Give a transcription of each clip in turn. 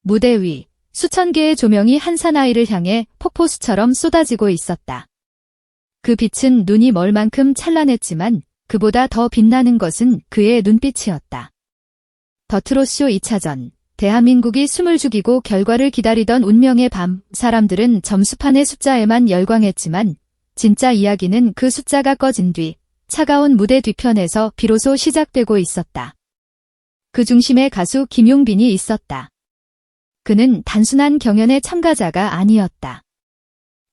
무대 위 수천 개의 조명이 한 사나이를 향해 폭포수처럼 쏟아지고 있었다. 그 빛은 눈이 멀 만큼 찬란했지만 그보다 더 빛나는 것은 그의 눈빛이었다. 더트롯쇼 2차전. 대한민국이 숨을 죽이고 결과를 기다리던 운명의 밤. 사람들은 점수판의 숫자에만 열광했지만 진짜 이야기는 그 숫자가 꺼진 뒤 차가운 무대 뒤편에서 비로소 시작되고 있었다. 그 중심에 가수 김용빈이 있었다. 그는 단순한 경연의 참가자가 아니었다.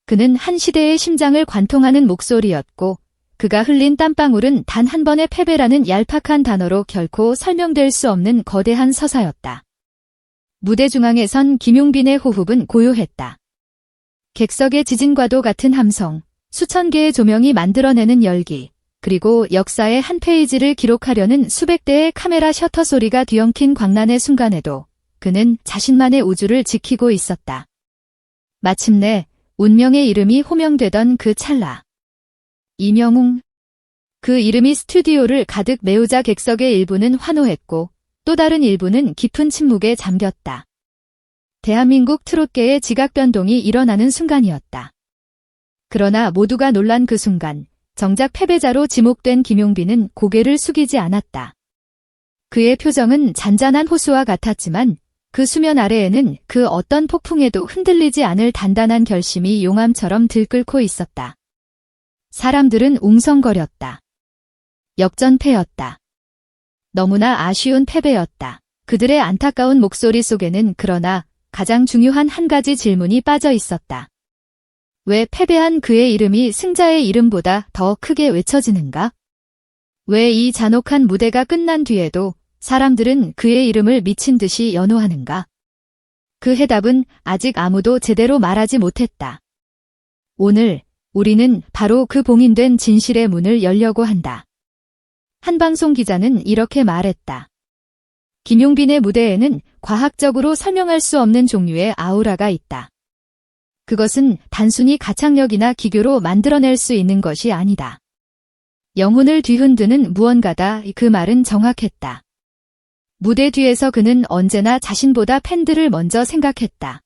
그는 한 시대의 심장을 관통하는 목소리였고 그가 흘린 땀방울은 단 한 번의 패배라는 얄팍한 단어로 결코 설명될 수 없는 거대한 서사였다. 무대 중앙에 선 김용빈의 호흡은 고요했다. 객석의 지진과도 같은 함성, 수천 개의 조명이 만들어내는 열기, 그리고 역사의 한 페이지를 기록하려는 수백 대의 카메라 셔터 소리가 뒤엉킨 광란의 순간에도 그는 자신만의 우주를 지키고 있었다. 마침내 운명의 이름이 호명되던 그 찰나. 이명웅. 그 이름이 스튜디오를 가득 메우자 객석의 일부는 환호했고 또 다른 일부는 깊은 침묵에 잠겼다. 대한민국 트롯계의 지각 변동이 일어나는 순간이었다. 그러나 모두가 놀란 그 순간 정작 패배자로 지목된 김용빈은 고개를 숙이지 않았다. 그의 표정은 잔잔한 호수와 같았지만 그 수면 아래에는 그 어떤 폭풍에도 흔들리지 않을 단단한 결심이 용암처럼 들끓고 있었다. 사람들은 웅성거렸다. 역전패였다. 너무나 아쉬운 패배였다. 그들의 안타까운 목소리 속에는 그러나 가장 중요한 한 가지 질문이 빠져 있었다. 왜 패배한 그의 이름이 승자의 이름보다 더 크게 외쳐지는가? 왜 이 잔혹한 무대가 끝난 뒤에도 사람들은 그의 이름을 미친 듯이 연호하는가? 그 해답은 아직 아무도 제대로 말하지 못했다. 오늘 우리는 바로 그 봉인된 진실의 문을 열려고 한다. 한 방송 기자는 이렇게 말했다. 김용빈의 무대에는 과학적으로 설명할 수 없는 종류의 아우라가 있다. 그것은 단순히 가창력이나 기교로 만들어낼 수 있는 것이 아니다. 영혼을 뒤흔드는 무언가다. 그 말은 정확했다. 무대 뒤에서 그는 언제나 자신보다 팬들을 먼저 생각했다.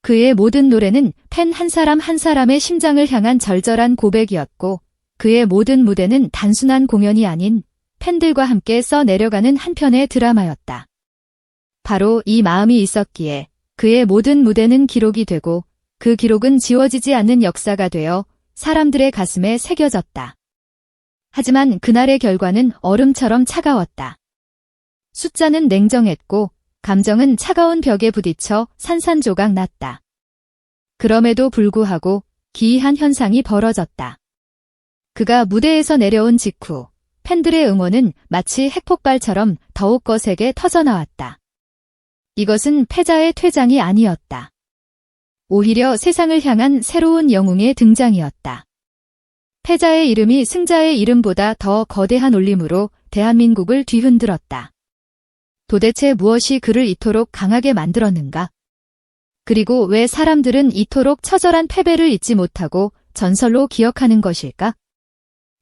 그의 모든 노래는 팬 한 사람 한 사람의 심장을 향한 절절한 고백이었고 그의 모든 무대는 단순한 공연이 아닌 팬들과 함께 써내려가는 한 편의 드라마였다. 바로 이 마음이 있었기에 그의 모든 무대는 기록이 되고 그 기록은 지워지지 않는 역사가 되어 사람들의 가슴에 새겨졌다. 하지만 그날의 결과는 얼음처럼 차가웠다. 숫자는 냉정했고 감정은 차가운 벽에 부딪혀 산산조각 났다. 그럼에도 불구하고 기이한 현상이 벌어졌다. 그가 무대에서 내려온 직후 팬들의 응원은 마치 핵폭발처럼 더욱 거세게 터져나왔다. 이것은 패자의 퇴장이 아니었다. 오히려 세상을 향한 새로운 영웅의 등장이었다. 패자의 이름이 승자의 이름보다 더 거대한 울림으로 대한민국을 뒤흔들었다. 도대체 무엇이 그를 이토록 강하게 만들었는가? 그리고 왜 사람들은 이토록 처절한 패배를 잊지 못하고 전설로 기억하는 것일까?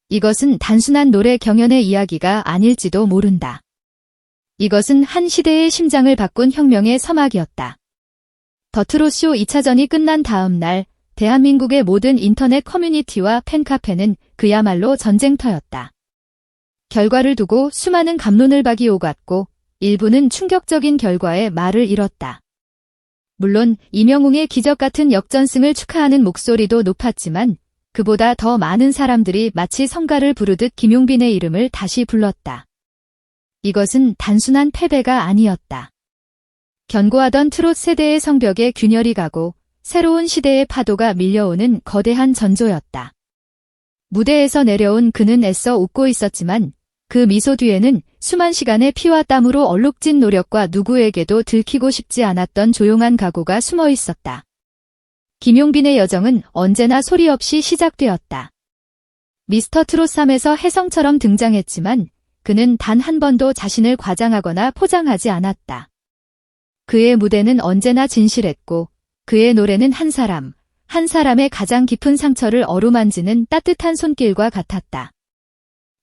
이것은 단순한 노래 경연의 이야기가 아닐지도 모른다. 이것은 한 시대의 심장을 바꾼 혁명의 서막이었다. 더트롯쇼 2차전이 끝난 다음 날 대한민국의 모든 인터넷 커뮤니티와 팬카페는 그야말로 전쟁터였다. 결과를 두고 수많은 갑론을박이 오갔고 일부는 충격적인 결과에 말을 잃었다. 물론 이명웅의 기적 같은 역전승을 축하하는 목소리도 높았지만 그보다 더 많은 사람들이 마치 성가를 부르듯 김용빈의 이름을 다시 불렀다. 이것은 단순한 패배가 아니었다. 견고하던 트롯 세대의 성벽에 균열이 가고 새로운 시대의 파도가 밀려오는 거대한 전조였다. 무대에서 내려온 그는 애써 웃고 있었지만 그 미소 뒤에는 수만 시간의 피와 땀으로 얼룩진 노력과 누구에게도 들키고 싶지 않았던 조용한 각오가 숨어 있었다. 김용빈의 여정은 언제나 소리 없이 시작되었다. 미스터 트롯 3에서 혜성처럼 등장했지만 그는 단 한 번도 자신을 과장하거나 포장하지 않았다. 그의 무대는 언제나 진실했고 그의 노래는 한 사람의 가장 깊은 상처를 어루만지는 따뜻한 손길과 같았다.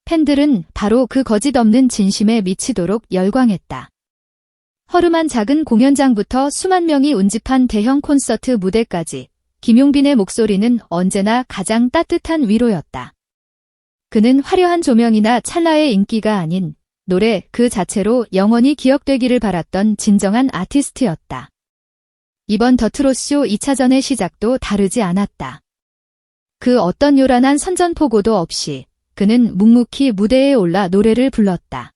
팬들은 바로 그 거짓 없는 진심에 미치도록 열광했다. 허름한 작은 공연장부터 수만 명이 운집한 대형 콘서트 무대까지 김용빈의 목소리는 언제나 가장 따뜻한 위로였다. 그는 화려한 조명이나 찰나의 인기가 아닌 노래 그 자체로 영원히 기억되기를 바랐던 진정한 아티스트였다. 이번 더트롯쇼 2차전의 시작도 다르지 않았다. 그 어떤 요란한 선전포고도 없이 그는 묵묵히 무대에 올라 노래를 불렀다.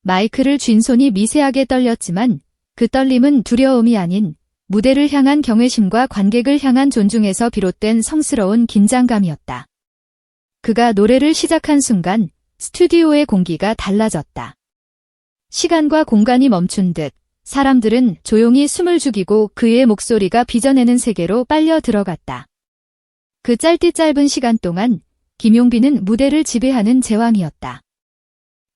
마이크를 쥔 손이 미세하게 떨렸지만 그 떨림은 두려움이 아닌 무대를 향한 경외심과 관객을 향한 존중에서 비롯된 성스러운 긴장감이었다. 그가 노래를 시작한 순간 스튜디오의 공기가 달라졌다. 시간과 공간이 멈춘 듯 사람들은 조용히 숨을 죽이고 그의 목소리가 빚어내는 세계로 빨려 들어갔다. 그 짧디 시간 동안 김용빈은 무대를 지배하는 제왕이었다.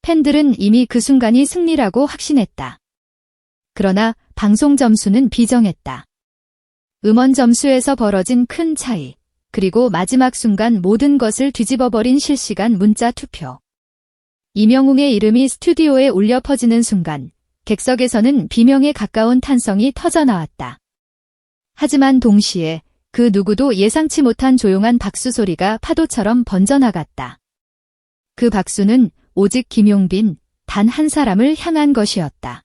팬들은 이미 그 순간이 승리라고 확신했다. 그러나 방송 점수는 비정했다. 음원 점수에서 벌어진 큰 차이, 그리고 마지막 순간 모든 것을 뒤집어버린 실시간 문자 투표. 이명웅의 이름이 스튜디오에 울려 퍼지는 순간 객석에서는 비명에 가까운 탄성이 터져나왔다. 하지만 동시에 그 누구도 예상치 못한 조용한 박수 소리가 파도처럼 번져나갔다. 그 박수는 오직 김용빈, 단 한 사람을 향한 것이었다.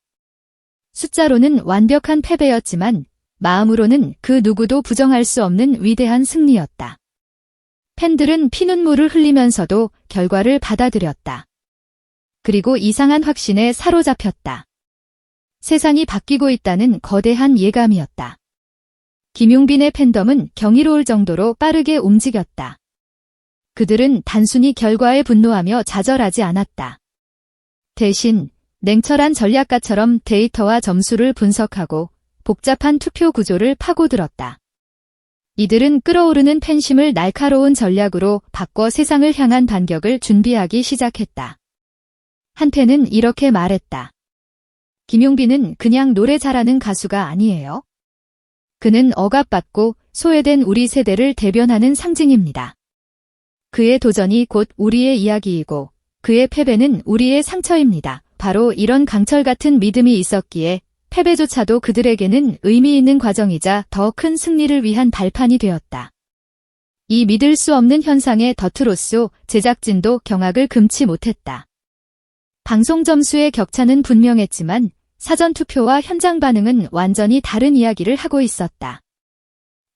숫자로는 완벽한 패배였지만 마음으로는 그 누구도 부정할 수 없는 위대한 승리였다. 팬들은 피눈물을 흘리면서도 결과를 받아들였다. 그리고 이상한 확신에 사로잡혔다. 세상이 바뀌고 있다는 거대한 예감이었다. 김용빈의 팬덤은 경이로울 정도로 빠르게 움직였다. 그들은 단순히 결과에 분노하며 좌절하지 않았다. 대신 냉철한 전략가처럼 데이터와 점수를 분석하고 복잡한 투표 구조를 파고들었다. 이들은 끓어오르는 팬심을 날카로운 전략으로 바꿔 세상을 향한 반격을 준비하기 시작했다. 한 팬은 이렇게 말했다. 김용빈은 그냥 노래 잘하는 가수가 아니에요. 그는 억압받고 소외된 우리 세대를 대변하는 상징입니다. 그의 도전이 곧 우리의 이야기이고 그의 패배는 우리의 상처입니다. 바로 이런 강철 같은 믿음이 있었기에 패배조차도 그들에게는 의미 있는 과정이자 더 큰 승리를 위한 발판이 되었다. 이 믿을 수 없는 현상에 더트롯쇼 제작진도 경악을 금치 못했다. 방송 점수의 격차는 분명했지만 사전투표와 현장 반응은 완전히 다른 이야기를 하고 있었다.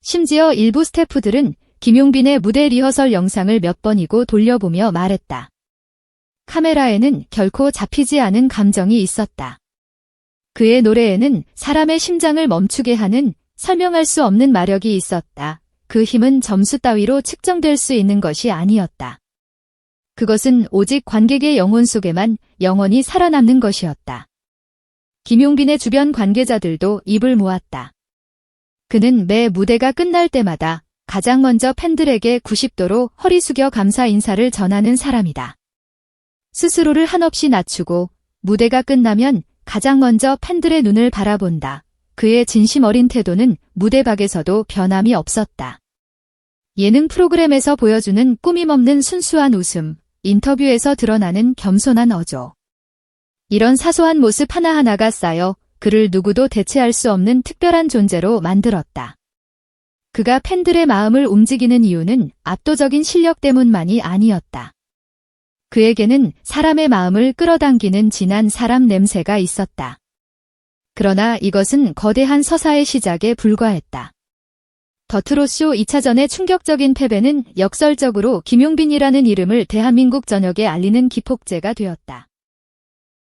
심지어 일부 스태프들은 김용빈의 무대 리허설 영상을 몇 번이고 돌려보며 말했다. 카메라에는 결코 잡히지 않은 감정이 있었다. 그의 노래에는 사람의 심장을 멈추게 하는 설명할 수 없는 마력이 있었다. 그 힘은 점수 따위로 측정될 수 있는 것이 아니었다. 그것은 오직 관객의 영혼 속에만 영원히 살아남는 것이었다. 김용빈의 주변 관계자들도 입을 모았다. 그는 매 무대가 끝날 때마다 가장 먼저 팬들에게 90도로 허리 숙여 감사 인사를 전하는 사람이다. 스스로를 한없이 낮추고 무대가 끝나면 가장 먼저 팬들의 눈을 바라본다. 그의 진심 어린 태도는 무대 밖에서도 변함이 없었다. 예능 프로그램에서 보여주는 꾸밈 없는 순수한 웃음, 인터뷰에서 드러나는 겸손한 어조. 이런 사소한 모습 하나하나가 쌓여 그를 누구도 대체할 수 없는 특별한 존재로 만들었다. 그가 팬들의 마음을 움직이는 이유는 압도적인 실력 때문만이 아니었다. 그에게는 사람의 마음을 끌어당기는 진한 사람 냄새가 있었다. 그러나 이것은 거대한 서사의 시작에 불과했다. 더트롯쇼 2차전의 충격적인 패배는 역설적으로 김용빈이라는 이름을 대한민국 전역에 알리는 기폭제가 되었다.